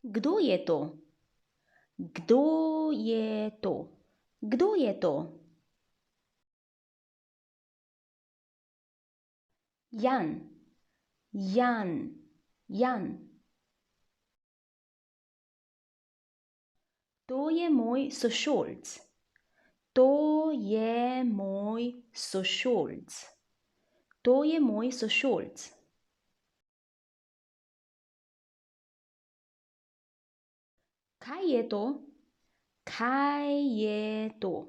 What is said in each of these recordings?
Kdo je to? Kdo je to? Kdo je to? Jan, Jan, Jan. To je moj sošolc. To je moj sošolc. To je moj sošolc. Kaj je to? Kaj je to?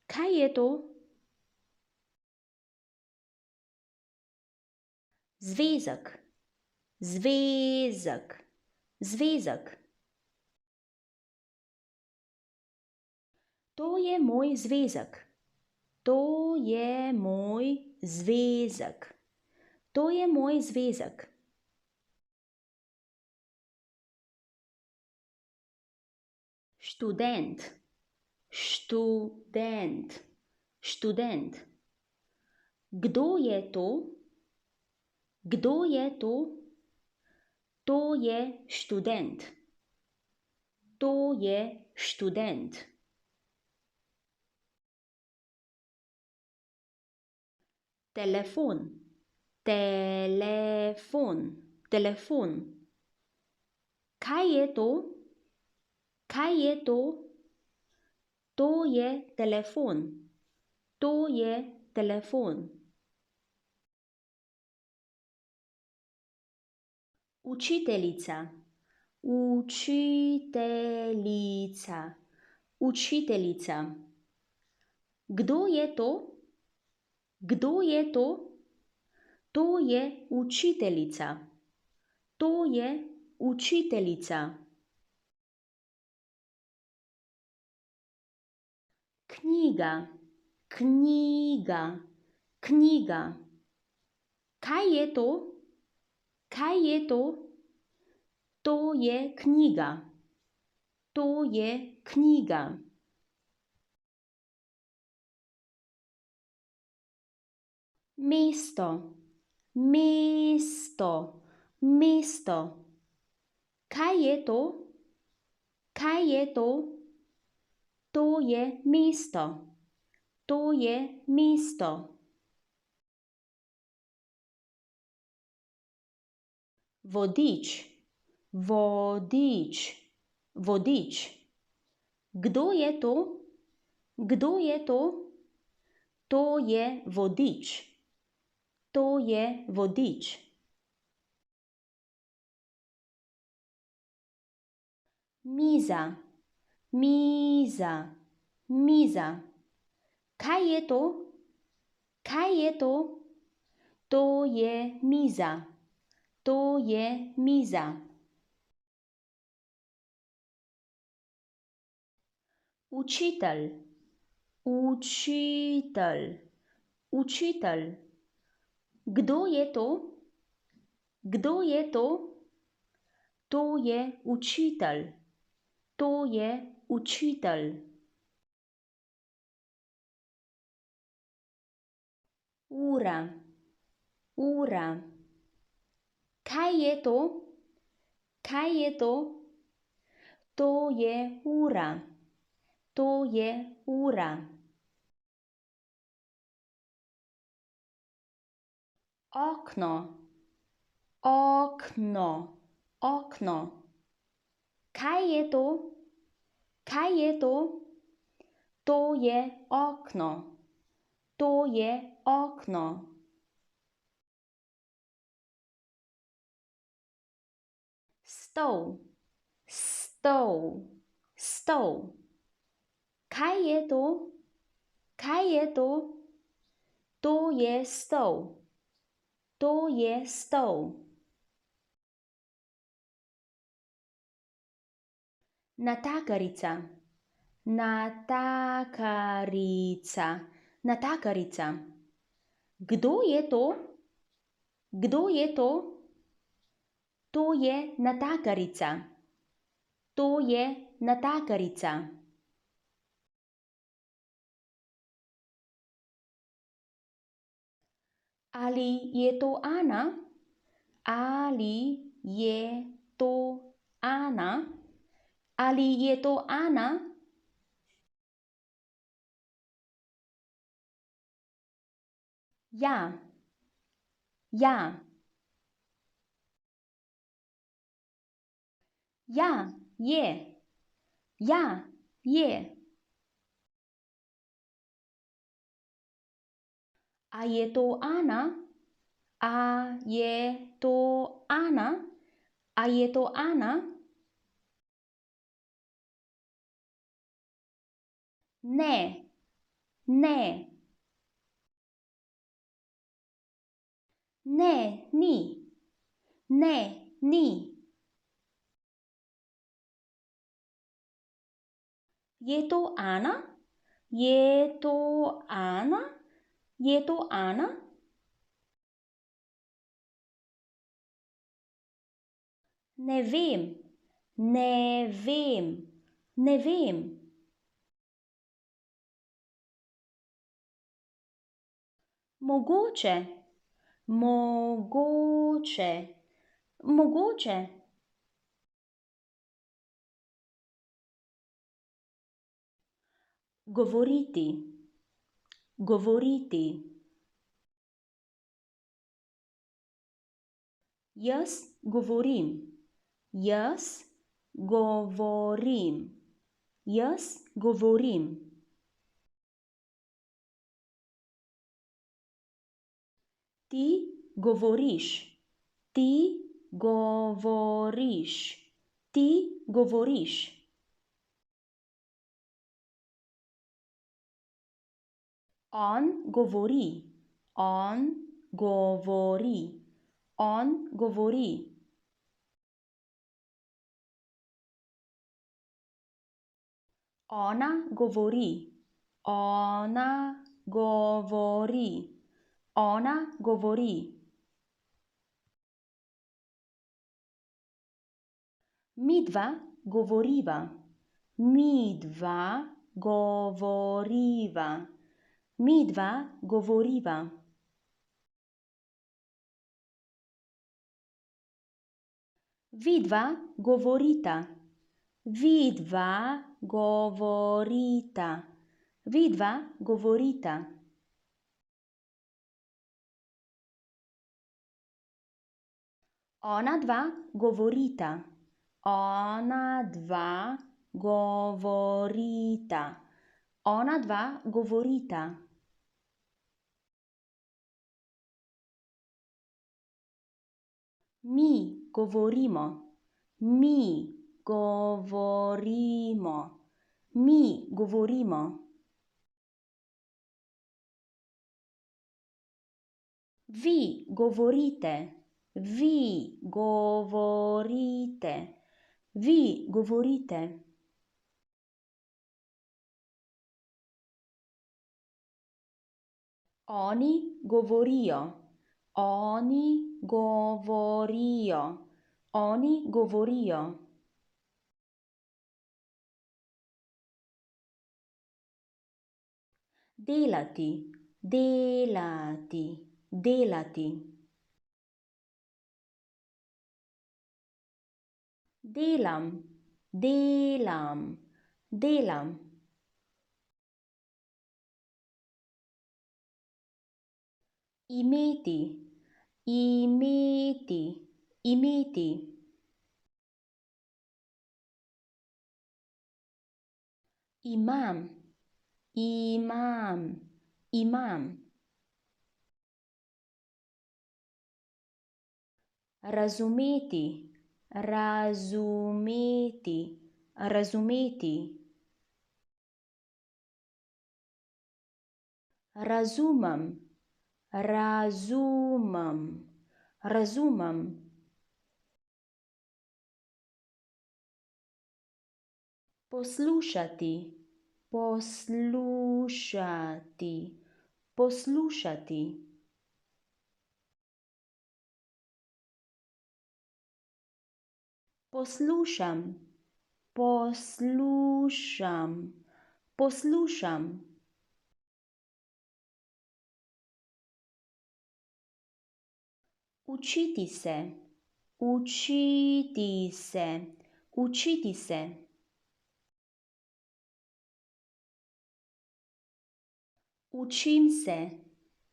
Kaj je to? Zvezek, zvezek, zvezek. To je moj zvezek. To je moj zvezek. To je moj zvezek. Študent, študent, študent. Kdo je to? Kdo je to? To je študent. To je študent. Telefon, telefon, telefon. Kaj je to? Kaj je to? To je telefon. To je telefon. Učiteljica, učiteljica, učiteljica. Kdo je to? Kdo je to? To je učiteljica. To je učiteljica. Knjiga, knjiga, knjiga. Kaj je to? Kaj je to? To je knjiga. To je knjiga. Mesto, mesto, mesto. Kaj je to? Kaj je to? To je mesto. To je mesto. Vodič, vodič, vodič. Kdo je to? Kdo je to? To je vodič. To je vodič. Miza, miza, miza. Kaj je to? Kaj je to? To je miza. To je miza. Učitelj, učitelj, učitelj. Kdo je to? Kdo je to? To je učitelj. To je učitelj. Ura, ura. Kaj je to? Kaj je to? To je ura. To je ura. Okno, okno, okno. Kaj je to? Kaj je to? To je okno. To je okno. Stol, stol, stol. Kaj je to? Kaj je to? To je stol. To je stol. Natakarica, natakarica, natakarica. Kdo je to? Kdo je to? To je natakarica. To je natakarica. Ali je to Ana? Ali je to Ana? Ali je to Ana? Ja. Ja. Ja, je. Ja, je. A je to Ana? A je to Ana? A je to Ana? Ne. Ne. Ne, ni. Ne, ni. Je to Ana? Je to Ana? Je to Ana? Ne vem. Ne vem. Ne vem. Mogoče. Mogoče. Mogoče. Govoriti. Govoriti. Jaz govorim. Jaz govorim. Jaz govorim. Ti govoriš. Ti govoriš. Ti govoriš. On govori. On govori. On govori. Ona govori. Ona govori. Ona govori. Midva govoriva. Midva govoriva. Midva govoriva. Vidva govorita. Vidva govorita. Vidva govorita. Onadva govorita. Onadva govorita. Onadva govorita. Mi govorimo. Mi govorimo. Mi govorimo. Vi govorite. Vi govorite. Vi govorite. Oni govorijo. Oni govorijo. Oni govorijo. Delati. Delati. Delati. Delam. Delam. Delam. Imeti. Imeti. Imeti. Imam. Imam. Imam. Razumeti. Razumeti. Razumeti. Razumem. Razumem. Razumem. Poslušati. Poslušati. Poslušati. Poslušam. Poslušam. Poslušam. Učiti se. Učiti se. Učiti se. Učim se.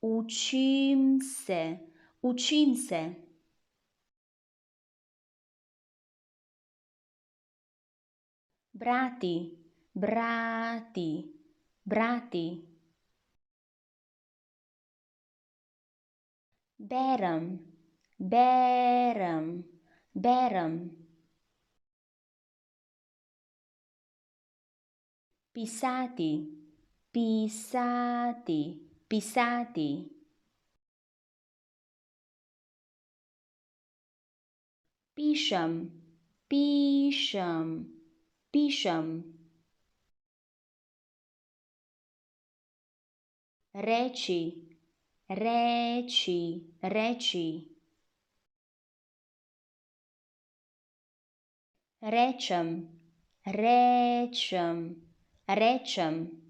Učim se. Učim se. Brati. Brati. Brati. Berem. Berem. Berem. Pisati. Pisati. Pisati. Pišem. Pišem. Pišem. Reči. Reči. Reči. Rečem. Rečem. Rečem.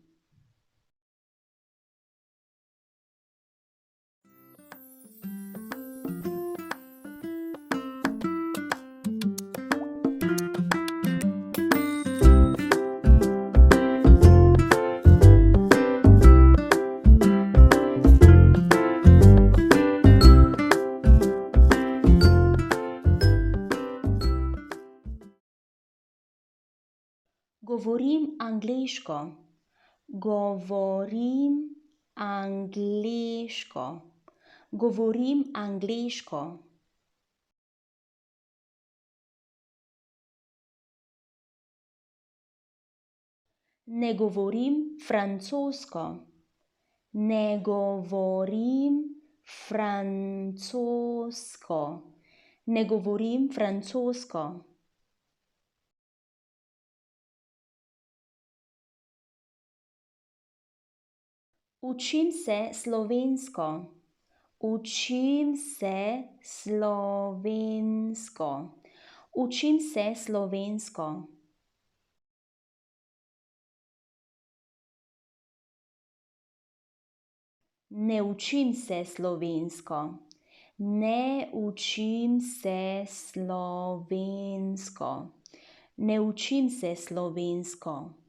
Govorim angleško. Govorim angleško. Govorim angleško. Ne govorim francosko. Ne govorim francosko. Ne govorim francosko. Učim se slovensko. Učim se slovensko. Učim se slovensko. Ne učim se slovensko. Ne učim se slovensko. Ne učim se slovensko.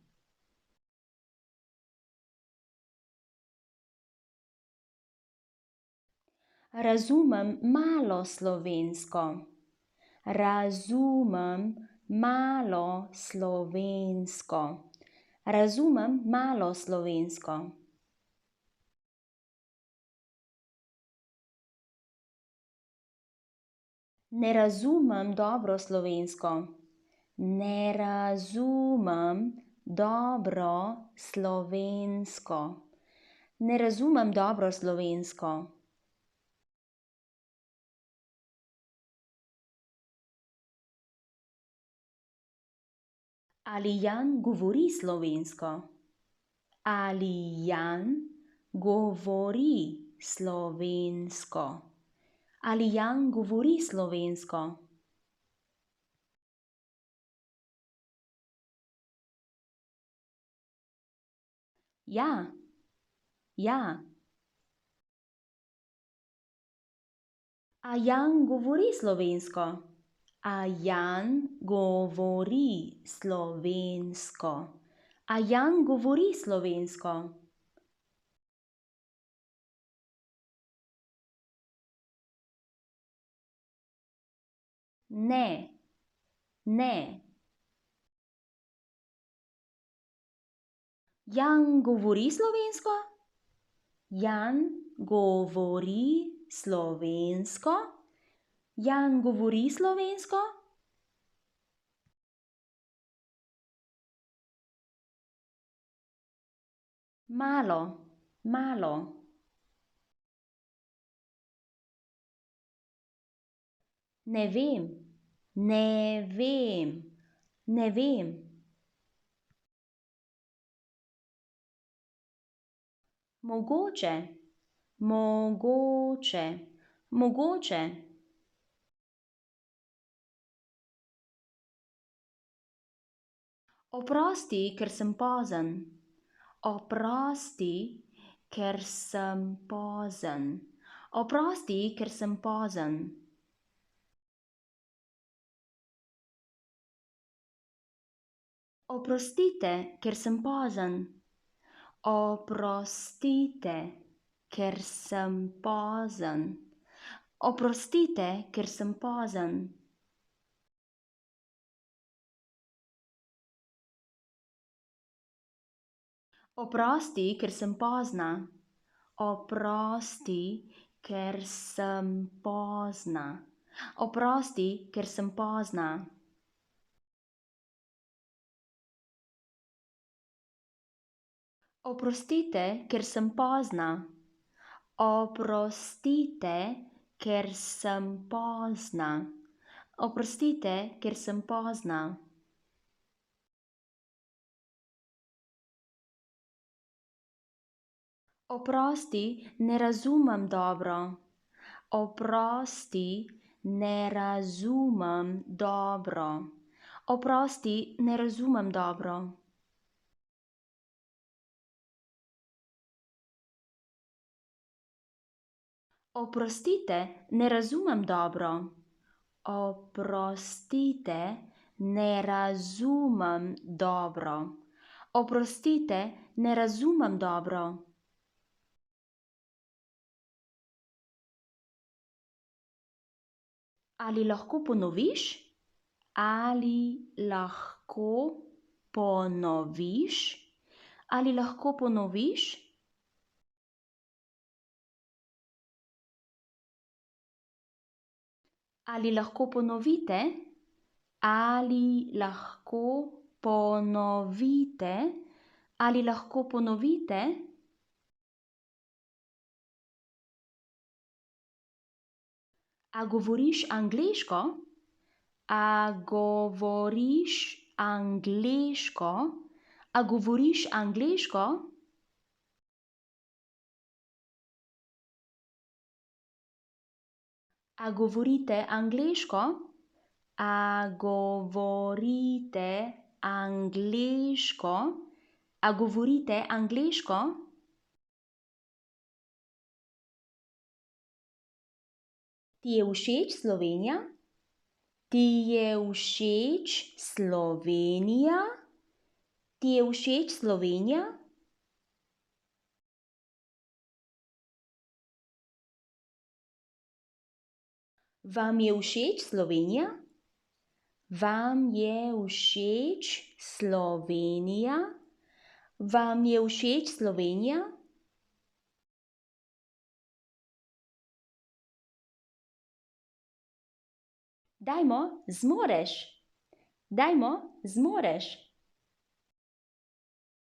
Razumem malo slovensko. Razumem malo slovensko. Razumem malo slovensko. Ne razumem dobro slovensko. Ne razumem dobro slovensko. Ne razumem dobro slovensko. Ali Jan govori slovensko? Ali Jan govori slovensko? Ali Jan govori slovensko? Ja. Ja. A Jan govori slovensko? A Jan govori slovensko? A Jan govori slovensko? Ne. Ne. Jan govori slovensko? Jan govori slovensko? Jan govori slovensko? Malo. Malo. Ne vem. Ne vem. Ne vem. Mogoče. Mogoče. Mogoče. Oprosti, ker sem pozen. Oprosti, ker sem pozen. Oprosti, ker sem pozen. Oprostite, ker sem pozen. Oprostite, ker sem pozen. Oprostite, ker sem pozen. Oprosti, ker sem pozna. Oprosti, ker sem pozna. Oprosti, ker sem pozna. Oprostite, ker sem pozna. Oprostite, ker sem pozna. Oprostite, ker sem pozna. Oprosti, ne razumem dobro. Oprosti, ne razumem dobro. Oprosti, ne razumem dobro. Oprostite, ne razumem dobro. Oprostite, ne razumem dobro. Oprostite, ne razumem dobro. Ali lahko ponoviš? Ali lahko ponoviš? Ali lahko ponoviš? Ali lahko ponovite? Ali lahko ponovite? Ali lahko ponovite? A govoriš angleško? A govoriš angleško? A govoriš angleško? A govorite angleško? A govorite angleško? A govorite angleško? Ti je všeč Slovenija? Ti je všeč Slovenija? Ti je všeč Slovenija? Vam je všeč Slovenija? Vam je všeč Slovenija? Vam je všeč Slovenija? Dajmo, zmoreš. Dajmo, zmoreš.